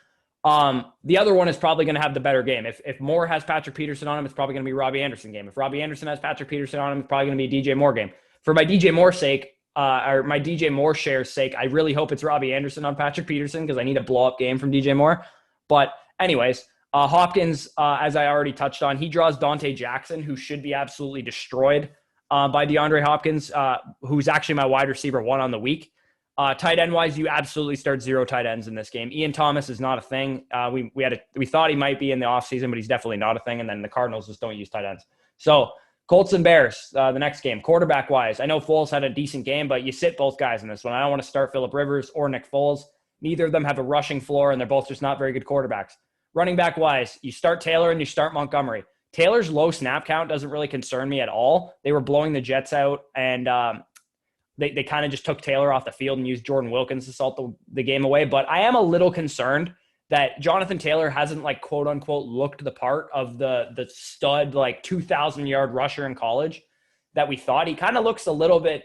The other one is probably going to have the better game. If Moore has Patrick Peterson on him, it's probably going to be Robbie Anderson game. If Robbie Anderson has Patrick Peterson on him, it's probably going to be a DJ Moore game. For my DJ Moore sake, or my DJ Moore share's sake, I really hope it's Robbie Anderson on Patrick Peterson because I need a blow-up game from DJ Moore. But anyways, Hopkins, as I already touched on, he draws Dante Jackson, who should be absolutely destroyed by DeAndre Hopkins, who's actually my wide receiver 1 on the week. Tight end wise, you absolutely start 0 tight ends in this game. Ian Thomas is not a thing. We thought he might be in the offseason, but he's definitely not a thing. And then the Cardinals just don't use tight ends. So Colts and Bears, the next game. Quarterback wise, I know Foles had a decent game, but you sit both guys in this one. I don't want to start Phillip Rivers or Nick Foles. Neither of them have a rushing floor, and they're both just not very good quarterbacks. Running back wise, you start Taylor and you start Montgomery. Taylor's low snap count doesn't really concern me at all. They were blowing the Jets out, and they kind of just took Taylor off the field and used Jordan Wilkins to salt the game away. But I am a little concerned that Jonathan Taylor hasn't quote unquote looked the part of the stud 2,000-yard rusher in college that we thought. He kind of looks a little bit,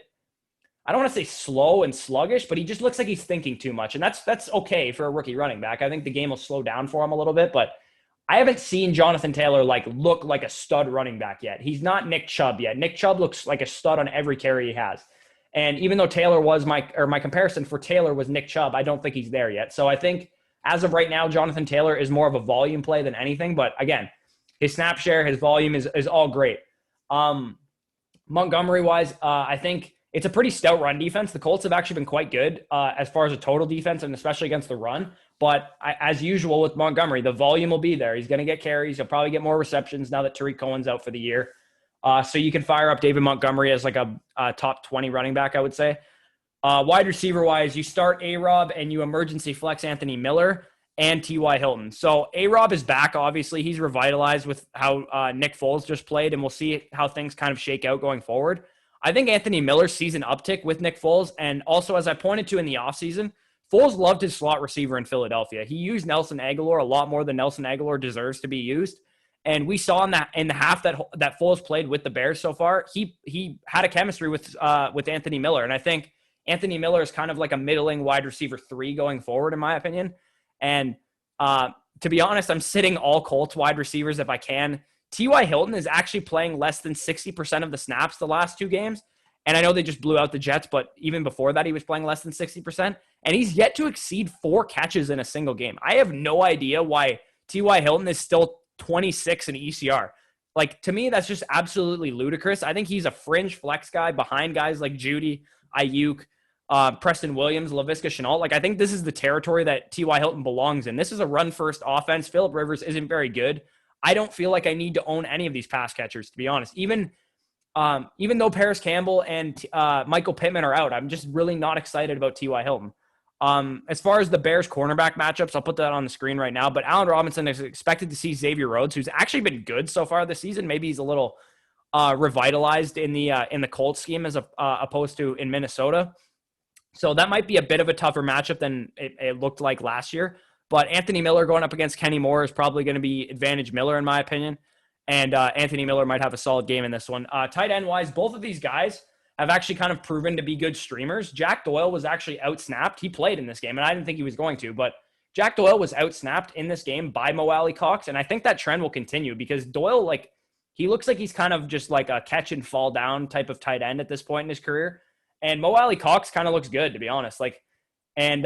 I don't want to say slow and sluggish, but he just looks like he's thinking too much. And that's okay for a rookie running back. I think the game will slow down for him a little bit, but I haven't seen Jonathan Taylor look like a stud running back yet. He's not Nick Chubb yet. Nick Chubb looks like a stud on every carry he has. And even though Taylor was my comparison for Taylor was Nick Chubb, I don't think he's there yet. So I think as of right now, Jonathan Taylor is more of a volume play than anything. But again, his snap share, his volume is all great. Montgomery-wise, I think it's a pretty stout run defense. The Colts have actually been quite good as far as a total defense, and especially against the run. But as usual with Montgomery, the volume will be there. He's going to get carries. He'll probably get more receptions now that Tariq Cohen's out for the year. So you can fire up David Montgomery as a top 20 running back, I would say. Wide receiver-wise, you start A-Rob and you emergency flex Anthony Miller and T.Y. Hilton. So A-Rob is back, obviously. He's revitalized with how Nick Foles just played, and we'll see how things kind of shake out going forward. I think Anthony Miller sees an uptick with Nick Foles, and also, as I pointed to in the offseason, Foles loved his slot receiver in Philadelphia. He used Nelson Aguilar a lot more than Nelson Aguilar deserves to be used. And we saw in the half that Foles played with the Bears so far, he had a chemistry with Anthony Miller. And I think Anthony Miller is kind of like a middling wide receiver 3 going forward, in my opinion. And to be honest, I'm sitting all Colts wide receivers if I can. T.Y. Hilton is actually playing less than 60% of the snaps the last 2 games. And I know they just blew out the Jets, but even before that, he was playing less than 60%. And he's yet to exceed 4 catches in a single game. I have no idea why T.Y. Hilton is still 26 in ECR. To me, that's just absolutely ludicrous. I think he's a fringe flex guy behind guys like Judy, Ayuk, Preston Williams, Laviska Shenault. Like, I think this is the territory that T.Y. Hilton belongs in. This is a run-first offense. Phillip Rivers isn't very good. I don't feel like I need to own any of these pass catchers, to be honest. Even though Paris Campbell and Michael Pittman are out, I'm just really not excited about T.Y. Hilton. As far as the Bears cornerback matchups, I'll put that on the screen right now. But Allen Robinson is expected to see Xavier Rhodes, who's actually been good so far this season. Maybe he's a little revitalized in the Colts scheme as opposed to in Minnesota. So that might be a bit of a tougher matchup than it looked like last year. But Anthony Miller going up against Kenny Moore is probably going to be advantage Miller, in my opinion. And Anthony Miller might have a solid game in this one. Tight end-wise, both of these guys have actually kind of proven to be good streamers. Jack Doyle was actually out-snapped. He played in this game, and I didn't think he was going to. But Jack Doyle was out-snapped in this game by Mo Alley-Cox, and I think that trend will continue because Doyle, like, he looks like he's kind of just like a catch-and-fall-down type of tight end at this point in his career. And Mo Alley-Cox kind of looks good, to be honest. Like, and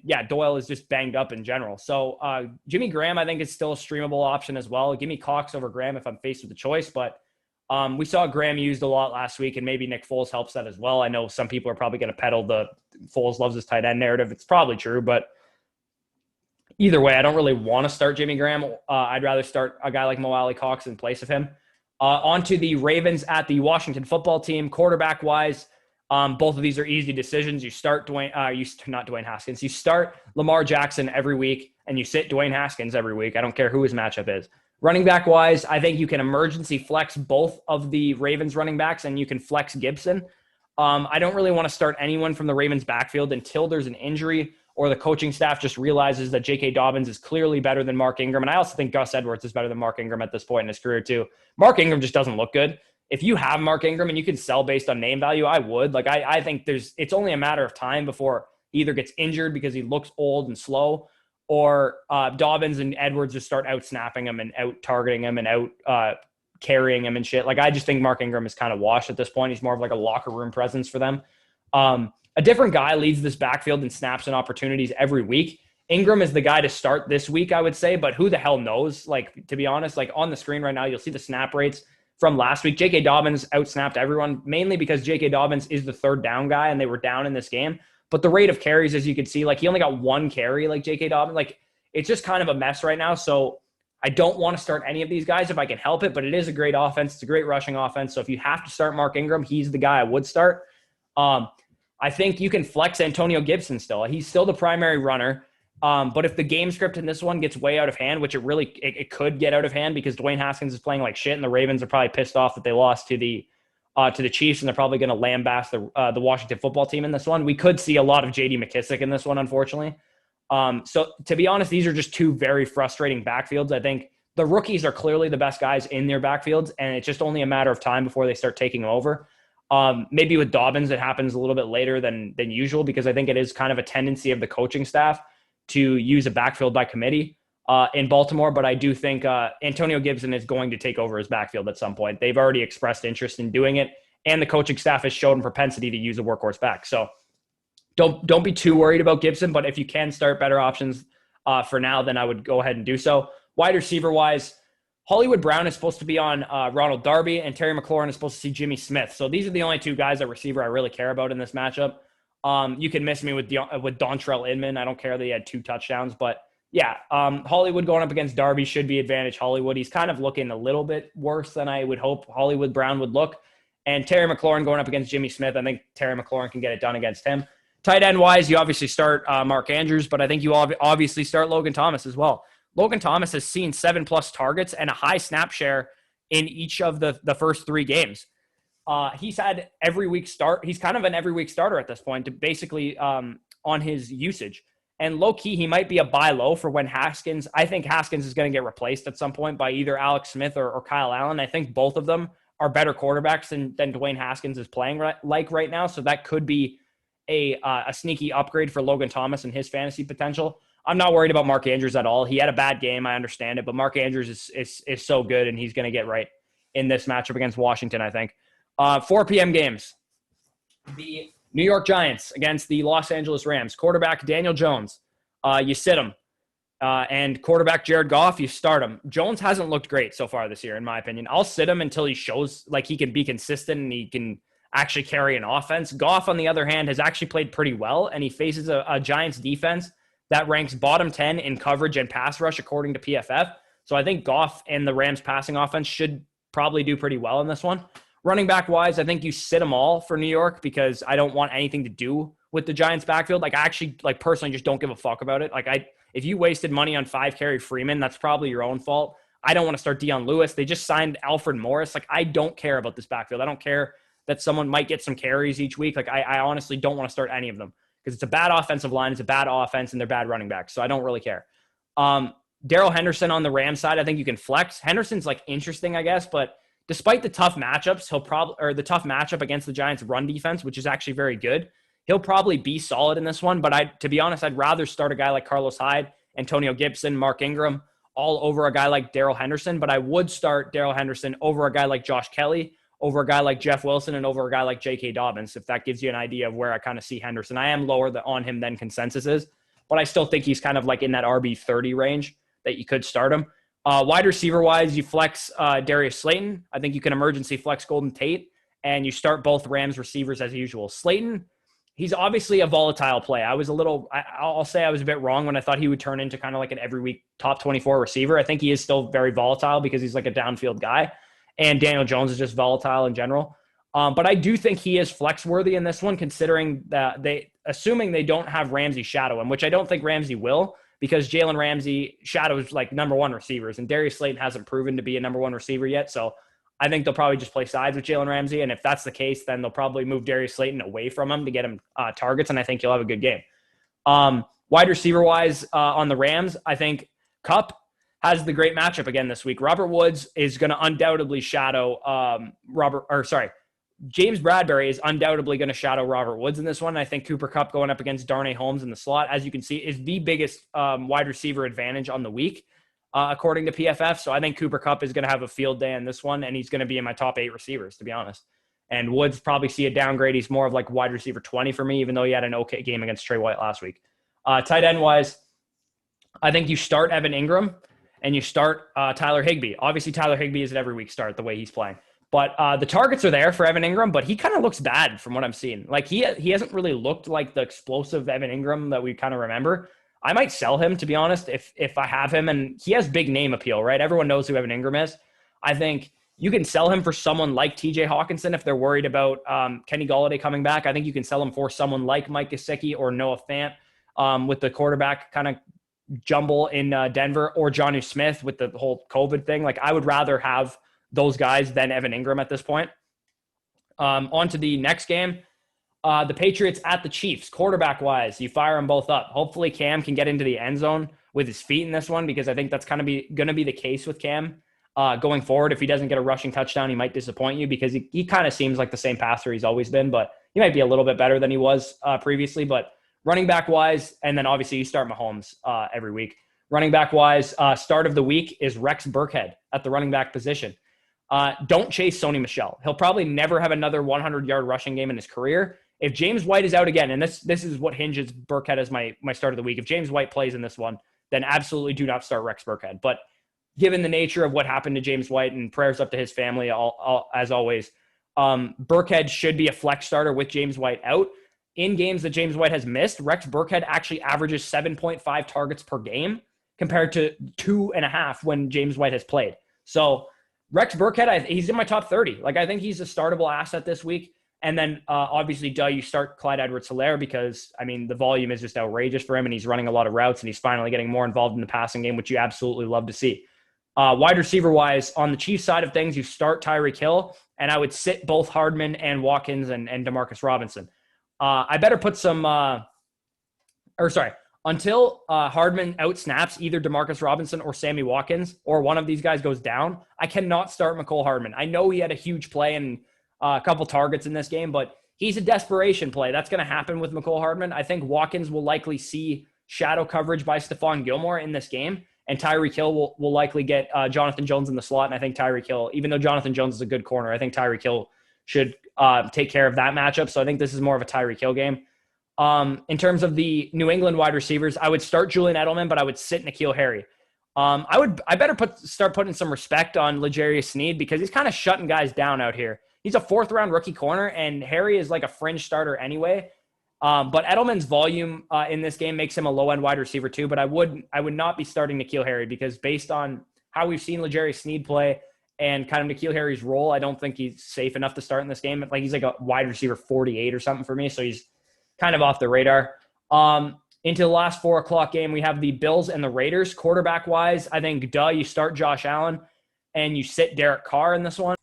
yeah, Doyle is just banged up in general. So Jimmy Graham, I think, is still a streamable option as well. Give me Cox over Graham if I'm faced with a choice. But we saw Graham used a lot last week, and maybe Nick Foles helps that as well. I know some people are probably going to peddle the Foles loves his tight end narrative. It's probably true, but either way, I don't really want to start Jimmy Graham. I'd rather start a guy like Mo Alley-Cox in place of him. On to the Ravens at the Washington football team. Quarterback-wise, both of these are easy decisions. You start not Dwayne Haskins. You start Lamar Jackson every week, and you sit Dwayne Haskins every week. I don't care who his matchup is. Running back-wise, I think you can emergency flex both of the Ravens running backs, and you can flex Gibson. I don't really want to start anyone from the Ravens backfield until there's an injury or the coaching staff just realizes that J.K. Dobbins is clearly better than Mark Ingram. And I also think Gus Edwards is better than Mark Ingram at this point in his career too. Mark Ingram just doesn't look good. If you have Mark Ingram and you can sell based on name value, I would. Like, I think it's only a matter of time before he either gets injured because he looks old and slow, or Dobbins and Edwards just start out snapping him and out targeting him and out carrying him and shit. Like, I just think Mark Ingram is kind of washed at this point. He's more of like a locker room presence for them. A different guy leads this backfield and snaps and opportunities every week. Ingram is the guy to start this week, I would say, but who the hell knows? Like, to be honest, like on the screen right now, you'll see the snap rates from last week. J.K. Dobbins outsnapped everyone, mainly because J.K. Dobbins is the third down guy and they were down in this game. But the rate of carries, as you can see, like he only got one carry, like J.K. Dobbins. Like, it's just kind of a mess right now. So I don't want to start any of these guys if I can help it, but it is a great offense. It's a great rushing offense. So if you have to start Mark Ingram, he's the guy I would start. I think you can flex Antonio Gibson still. He's still the primary runner. But if the game script in this one gets way out of hand, which it could get out of hand because Dwayne Haskins is playing like shit and the Ravens are probably pissed off that they lost to the Chiefs and they're probably going to lambaste the Washington football team in this one. We could see a lot of J.D. McKissick in this one, unfortunately. So to be honest, these are just two very frustrating backfields. I think the rookies are clearly the best guys in their backfields, and it's just only a matter of time before they start taking over. Maybe with Dobbins, it happens a little bit later than usual because I think it is kind of a tendency of the coaching staff to use a backfield by committee in Baltimore. But I do think Antonio Gibson is going to take over his backfield at some point. They've already expressed interest in doing it, and the coaching staff has shown propensity to use a workhorse back. So don't be too worried about Gibson, but if you can start better options for now, then I would go ahead and do so. Wide receiver-wise, Hollywood Brown is supposed to be on Ronald Darby, and Terry McLaurin is supposed to see Jimmy Smith. So these are the only two guys at receiver I really care about in this matchup. You can miss me with Dontrell Inman. I don't care that he had 2 touchdowns. But, yeah, Hollywood going up against Darby should be advantage Hollywood. He's kind of looking a little bit worse than I would hope Hollywood Brown would look. And Terry McLaurin going up against Jimmy Smith, I think Terry McLaurin can get it done against him. Tight end-wise, you obviously start Mark Andrews, but I think you obviously start Logan Thomas as well. Logan Thomas has seen 7+ targets and a high snap share in each of the first 3 games. He's had every week start. He's kind of an every week starter at this point, to basically on his usage. And low key, he might be a buy low for when Haskins. I think Haskins is going to get replaced at some point by either Alex Smith or Kyle Allen. I think both of them are better quarterbacks than Dwayne Haskins is playing right now. So that could be a sneaky upgrade for Logan Thomas and his fantasy potential. I'm not worried about Mark Andrews at all. He had a bad game. I understand it, but Mark Andrews is so good, and he's going to get right in this matchup against Washington, I think. 4 p.m. games. The New York Giants against the Los Angeles Rams. Quarterback Daniel Jones. You sit him. And quarterback Jared Goff, you start him. Jones hasn't looked great so far this year, in my opinion. I'll sit him until he shows like he can be consistent and he can actually carry an offense. Goff, on the other hand, has actually played pretty well, and he faces a Giants defense that ranks bottom 10 in coverage and pass rush according to PFF. So I think Goff and the Rams passing offense should probably do pretty well in this one. Running back wise, I think you sit them all for New York because I don't want anything to do with the Giants backfield. Like I actually personally just don't give a fuck about it. If you wasted money on 5-carry Freeman, that's probably your own fault. I don't want to start Dion Lewis. They just signed Alfred Morris. Like I don't care about this backfield. I don't care that someone might get some carries each week. Like I honestly don't want to start any of them because it's a bad offensive line. It's a bad offense and they're bad running backs. So I don't really care. Darrell Henderson on the Rams side, I think you can flex. Henderson's like interesting, I guess, but despite the tough matchups, the tough matchup against the Giants run defense, which is actually very good, he'll probably be solid in this one. But to be honest, I'd rather start a guy like Carlos Hyde, Antonio Gibson, Mark Ingram, all over a guy like Darrell Henderson. But I would start Darrell Henderson over a guy like Josh Kelly, over a guy like Jeff Wilson, and over a guy like J.K. Dobbins, if that gives you an idea of where I kind of see Henderson. I am lower on him than consensus is, but I still think he's kind of like in that RB30 range that you could start him. Wide receiver-wise, you flex Darius Slayton. I think you can emergency flex Golden Tate, and you start both Rams receivers as usual. Slayton, he's obviously a volatile play. I'll say I was a bit wrong when I thought he would turn into kind of like an every week top 24 receiver. I think he is still very volatile because he's like a downfield guy, and Daniel Jones is just volatile in general. But I do think he is flex worthy in this one, considering that assuming they don't have Ramsey shadow him, which I don't think Ramsey will, because Jalen Ramsey shadows like number one receivers, and Darius Slayton hasn't proven to be a number one receiver yet. So I think they'll probably just play sides with Jalen Ramsey. And if that's the case, then they'll probably move Darius Slayton away from him to get him targets. And I think he'll have a good game. Wide receiver wise on the Rams, I think Kupp has the great matchup again this week. Robert Woods is going to undoubtedly shadow James Bradbury is undoubtedly going to shadow Robert Woods in this one. I think Cooper Kupp going up against Darnay Holmes in the slot, as you can see, is the biggest wide receiver advantage on the week, according to PFF. So I think Cooper Kupp is going to have a field day in this one, and he's going to be in my top 8 receivers, to be honest. And Woods probably see a downgrade. He's more of like wide receiver 20 for me, even though he had an okay game against Trey White last week. Tight end wise, I think you start Evan Ingram and you start Tyler Higbee. Obviously, Tyler Higbee is an every week start the way he's playing. But the targets are there for Evan Ingram, but he kind of looks bad from what I'm seeing. Like he hasn't really looked like the explosive Evan Ingram that we kind of remember. I might sell him, to be honest, if I have him, and he has big name appeal, right? Everyone knows who Evan Ingram is. I think you can sell him for someone like TJ Hawkinson if they're worried about Kenny Golladay coming back. I think you can sell him for someone like Mike Gesicki or Noah Fant with the quarterback kind of jumble in Denver, or Jonnu Smith with the whole COVID thing. Like I would rather have those guys than Evan Ingram at this point. On to the next game. The Patriots at the Chiefs. Quarterback-wise, you fire them both up. Hopefully Cam can get into the end zone with his feet in this one, because I think that's kind of going to be the case with Cam going forward. If he doesn't get a rushing touchdown, he might disappoint you, because he kind of seems like the same passer he's always been, but he might be a little bit better than he was previously. But running back-wise, and then obviously you start Mahomes every week. Running back-wise, start of the week is Rex Burkhead at the running back position. Don't chase Sony Michel. He'll probably never have another 100-yard rushing game in his career. If James White is out again, and this is what hinges Burkhead as my start of the week. If James White plays in this one, then absolutely do not start Rex Burkhead. But given the nature of what happened to James White, and prayers up to his family, as always, Burkhead should be a flex starter with James White out. In games that James White has missed, Rex Burkhead actually averages 7.5 targets per game compared to 2.5 when James White has played. So Rex Burkhead, he's in my top 30. Like I think he's a startable asset this week. And then obviously, you start Clyde Edwards-Helaire, because, I mean, the volume is just outrageous for him, and he's running a lot of routes, and he's finally getting more involved in the passing game, which you absolutely love to see. Wide receiver-wise, on the Chiefs side of things, you start Tyreek Hill, and I would sit both Hardman and Watkins and Demarcus Robinson. I better put until Hardman outsnaps either Demarcus Robinson or Sammy Watkins, or one of these guys goes down, I cannot start Mecole Hardman. I know he had a huge play and a couple targets in this game, but he's a desperation play. That's going to happen with Mecole Hardman. I think Watkins will likely see shadow coverage by Stephon Gilmore in this game, and Tyreek Hill will likely get Jonathan Jones in the slot. And I think Tyreek Hill, even though Jonathan Jones is a good corner, I think Tyreek Hill should take care of that matchup. So I think this is more of a Tyreek Hill game. In terms of the New England wide receivers, I would start Julian Edelman, but I would sit N'Keal Harry. I better start putting some respect on L'Jarius Sneed, because he's kind of shutting guys down out here. he's a 4th-round rookie corner, and Harry is like a fringe starter anyway. But Edelman's volume in this game makes him a low-end wide receiver too. But I would not be starting N'Keal Harry because based on how we've seen L'Jarius Sneed play and kind of N'Keal Harry's role, I don't think he's safe enough to start in this game. Like he's like a wide receiver 48 or something for me, so he's kind of off the radar. Into the last 4 o'clock game, we have the Bills and the Raiders. Quarterback-wise, I think, you start Josh Allen and you sit Derek Carr in this one.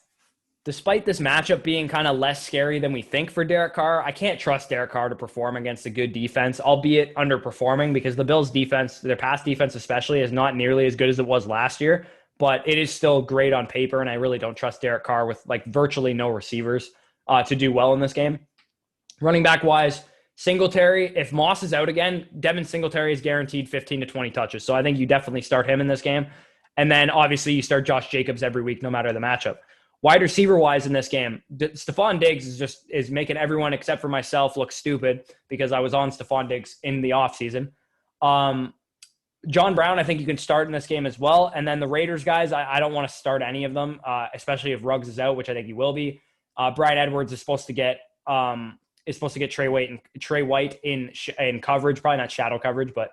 Despite this matchup being kind of less scary than we think for Derek Carr, I can't trust Derek Carr to perform against a good defense, albeit underperforming, because the Bills' defense, their pass defense especially, is not nearly as good as it was last year, but it is still great on paper, and I really don't trust Derek Carr with like virtually no receivers to do well in this game. Running back-wise, Singletary, if Moss is out again, Devin Singletary is guaranteed 15 to 20 touches. So I think you definitely start him in this game. And then obviously you start Josh Jacobs every week, no matter the matchup. Wide receiver-wise in this game, Stephon Diggs is making everyone except for myself look stupid because I was on Stephon Diggs in the offseason. John Brown, I think you can start in this game as well. And then the Raiders guys, I don't want to start any of them, especially if Ruggs is out, which I think he will be. Bryan Edwards is supposed to get Trey White in coverage, probably not shadow coverage, but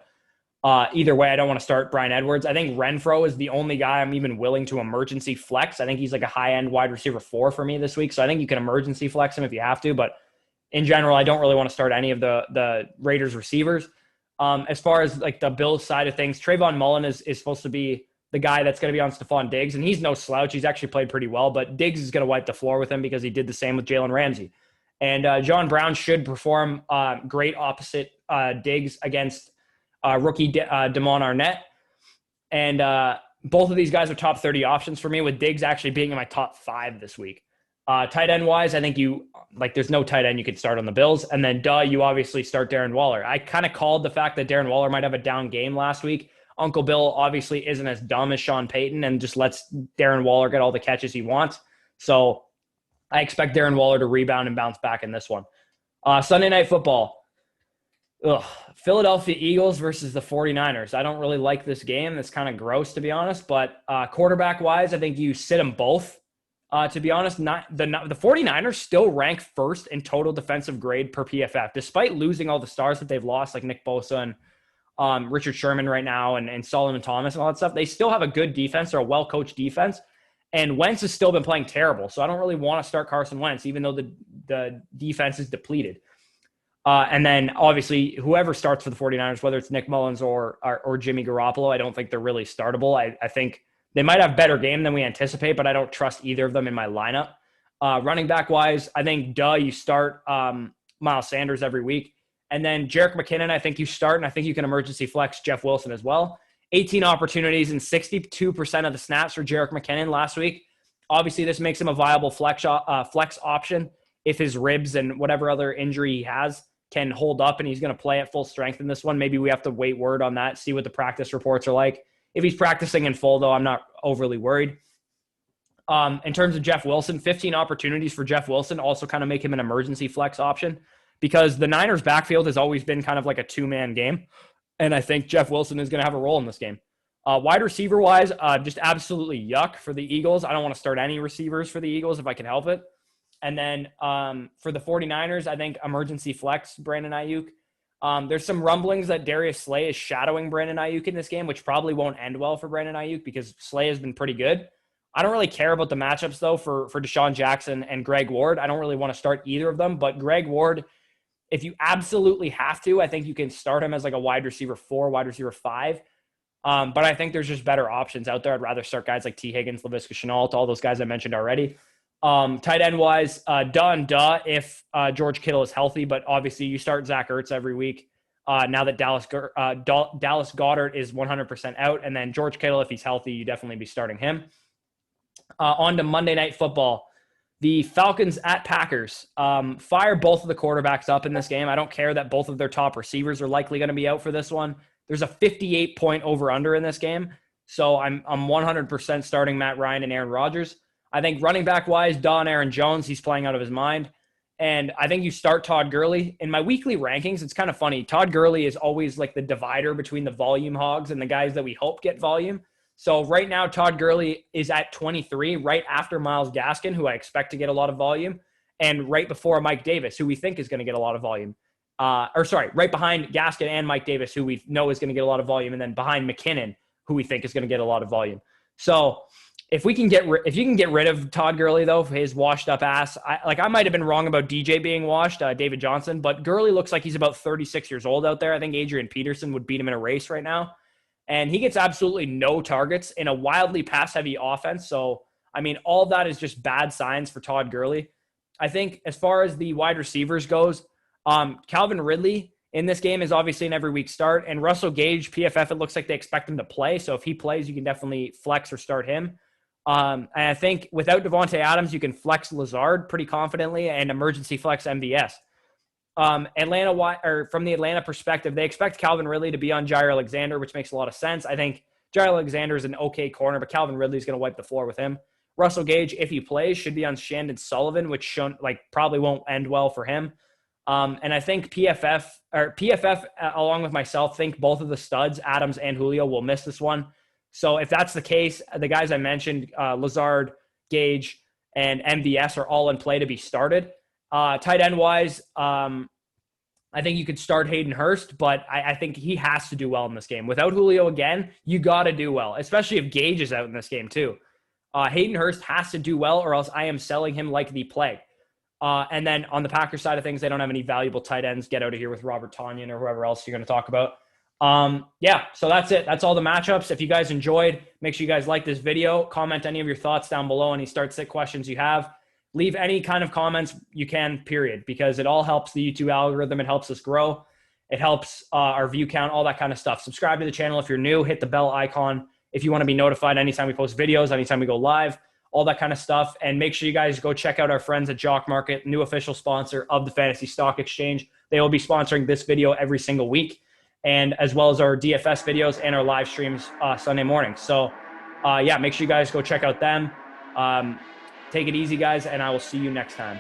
either way, I don't want to start Bryan Edwards. I think Renfro is the only guy I'm even willing to emergency flex. I think he's like a high-end wide receiver 4 for me this week, so I think you can emergency flex him if you have to, but in general, I don't really want to start any of the Raiders receivers. As far as like the Bills side of things, Trayvon Mullen is supposed to be the guy that's going to be on Stephon Diggs, and he's no slouch. He's actually played pretty well, but Diggs is going to wipe the floor with him because he did the same with Jalen Ramsey. And John Brown should perform great opposite Diggs against rookie Damon Arnett. And both of these guys are top 30 options for me, with Diggs actually being in my top 5 this week. Tight end wise, I think there's no tight end you could start on the Bills. And then you obviously start Darren Waller. I kind of called the fact that Darren Waller might have a down game last week. Uncle Bill obviously isn't as dumb as Sean Payton and just lets Darren Waller get all the catches he wants. So I expect Darren Waller to rebound and bounce back in this one. Sunday Night Football. Philadelphia Eagles versus the 49ers. I don't really like this game. It's kind of gross, to be honest. But quarterback-wise, I think you sit them both. To be honest, the 49ers still rank first in total defensive grade per PFF, despite losing all the stars that they've lost, like Nick Bosa and Richard Sherman right now and Solomon Thomas and all that stuff. They still have a good defense. They're a well-coached defense. And Wentz has still been playing terrible. So I don't really want to start Carson Wentz, even though the defense is depleted. And then, obviously, whoever starts for the 49ers, whether it's Nick Mullins or Jimmy Garoppolo, I don't think they're really startable. I think they might have better game than we anticipate, but I don't trust either of them in my lineup. Running back-wise, I think, you start Miles Sanders every week. And then Jerick McKinnon, I think you start, and I think you can emergency flex Jeff Wilson as well. 18 opportunities and 62% of the snaps for Jerick McKinnon last week. Obviously, this makes him a viable flex option if his ribs and whatever other injury he has can hold up and he's going to play at full strength in this one. Maybe we have to wait word on that, see what the practice reports are like. If he's practicing in full, though, I'm not overly worried. In terms of Jeff Wilson, 15 opportunities for Jeff Wilson also kind of make him an emergency flex option because the Niners backfield has always been kind of like a 2-man game. And I think Jeff Wilson is going to have a role in this game. Wide receiver-wise, just absolutely yuck for the Eagles. I don't want to start any receivers for the Eagles if I can help it. And then for the 49ers, I think emergency flex Brandon Ayuk. There's some rumblings that Darius Slay is shadowing Brandon Ayuk in this game, which probably won't end well for Brandon Ayuk because Slay has been pretty good. I don't really care about the matchups, though, for Deshaun Jackson and Greg Ward. I don't really want to start either of them. But Greg Ward, if you absolutely have to, I think you can start him as like a wide receiver 4, wide receiver 5. But I think there's just better options out there. I'd rather start guys like T. Higgins, Laviska Shenault, all those guys I mentioned already. Tight end wise, if George Kittle is healthy, but obviously you start Zach Ertz every week. Now that Dallas Goedert is 100% out, and then George Kittle, if he's healthy, you definitely be starting him. On to Monday Night Football. The Falcons at Packers. Fire both of the quarterbacks up in this game. I don't care that both of their top receivers are likely going to be out for this one. There's a 58-point over-under in this game, so I'm 100% starting Matt Ryan and Aaron Rodgers. I think running back-wise, Aaron Jones, he's playing out of his mind. And I think you start Todd Gurley. In my weekly rankings, it's kind of funny. Todd Gurley is always like the divider between the volume hogs and the guys that we hope get volume. So right now, Todd Gurley is at 23, right after Myles Gaskin, who I expect to get a lot of volume, and right before Mike Davis, who we think is going to get a lot of volume. Right behind Gaskin and Mike Davis, who we know is going to get a lot of volume, and then behind McKinnon, who we think is going to get a lot of volume. So if you can get rid of Todd Gurley though, for his washed up ass, I might have been wrong about DJ being washed, David Johnson, but Gurley looks like he's about 36 years old out there. I think Adrian Peterson would beat him in a race right now, and he gets absolutely no targets in a wildly pass heavy offense. So I mean, all that is just bad signs for Todd Gurley. I think as far as the wide receivers goes, Calvin Ridley in this game is obviously an every week start, and Russell Gage, PFF, it looks like they expect him to play. So if he plays, you can definitely flex or start him. And I think without Devontae Adams, you can flex Lazard pretty confidently and emergency flex MVS. From the Atlanta perspective, they expect Calvin Ridley to be on Jair Alexander, which makes a lot of sense. I think Jair Alexander is an okay corner, but Calvin Ridley is going to wipe the floor with him. Russell Gage, if he plays, should be on Shandon Sullivan, which probably won't end well for him. And I think PFF along with myself think both of the studs, Adams and Julio, will miss this one. So if that's the case, the guys I mentioned, Lazard, Gage, and MVS are all in play to be started. Tight end wise, I think you could start Hayden Hurst, but I think he has to do well in this game. Without Julio again, you got to do well, especially if Gage is out in this game too. Hayden Hurst has to do well, or else I am selling him like the plague. And then on the Packers side of things, they don't have any valuable tight ends. Get out of here with Robert Tonyan or whoever else you're going to talk about. So that's it. That's all the matchups. If you guys enjoyed, make sure you guys like this video, comment any of your thoughts down below, any start sit questions you have. Leave any kind of comments you can, period, because it all helps the YouTube algorithm. It helps us grow. It helps our view count, all that kind of stuff. Subscribe to the channel if you're new. Hit the bell icon if you want to be notified anytime we post videos, anytime we go live, all that kind of stuff. And make sure you guys go check out our friends at Jock Market, new official sponsor of the Fantasy Stock Exchange. They will be sponsoring this video every single week, and as well as our DFS videos and our live streams Sunday morning. So, make sure you guys go check out them. Take it easy, guys, and I will see you next time.